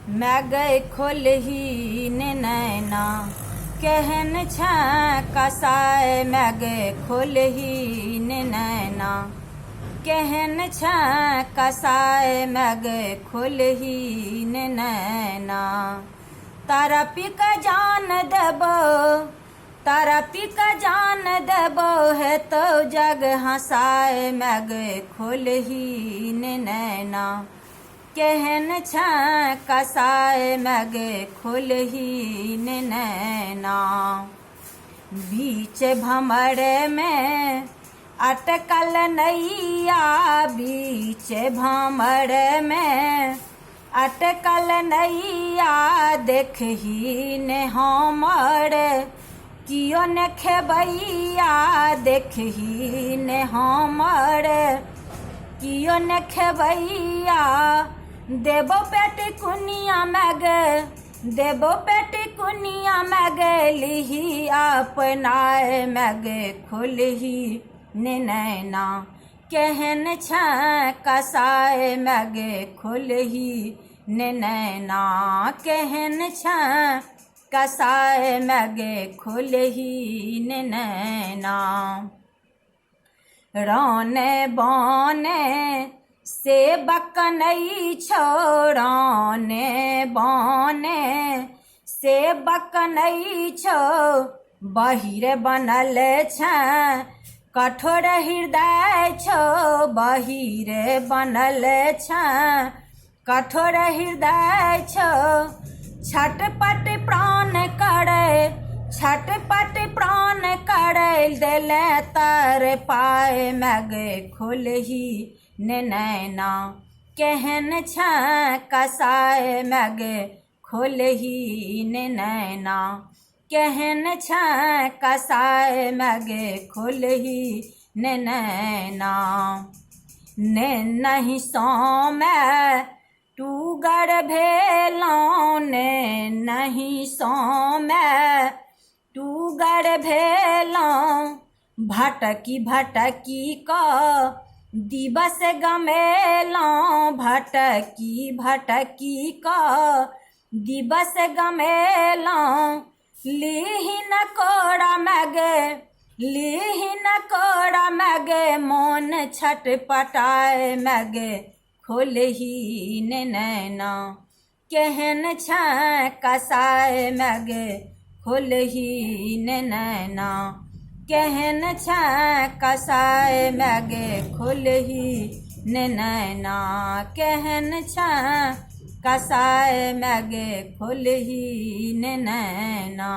मैं गए खोलही ने नैना कहन छ कसाय मैं गए खोलही ने नैना कहन छ कसाय मैं गए खोलही ने नैना तारा पिक जान देबो तारा पिक जान देबो है तो जग हंसाए मैं गए खोलही ने नैना कहन छ कसाय मैं गए खोलही ने नैना बीच भंवर में अटकल नैया बीच भंवर में अटकल नैया देखही ने हमर कियो ने खेबैया देखही ने हमर कियो ने खेबैया देबो पेटी कुनिया मैगे देबो पेटी कुनिया मैगे लिही अपनाए मैगे खोलही ने नैना कहन छ कसाय मैगे खोलही ने नैना कहन छ कसाय मैगे खोलही ने नैना रोने बने से बकनई छोराने बने से बकनई छो बहिर बनल छ कठोर हृदय छो बहिर बनल छ कठोर हृदय छो छटपट प्राण करे छटपट प्राण करे दिले तर पाए मैगे खोलही ने नैना कहन छ कसाय मैगे खोलही ने नैना कहन छ कसाय मैगे खोलही ने नैना ने नहीं सो मैं तू गड़ भेलों ने नहीं सो मैं तू गड़ भेलों भटकी भटकी को दिवस गमेलों भटकी भटकी को दिवस गमेलों लीही न कोड़ा मैगे लीही न कोड़ा मैगे मोन छटपटाए मैगे खोलही ने नैना कहन छ कसाय मैगे खोलही ने नैना कहन छ कसाय मैगे खोलही ने नैना कहन छ कसाय मैगे खोलही ने नैना।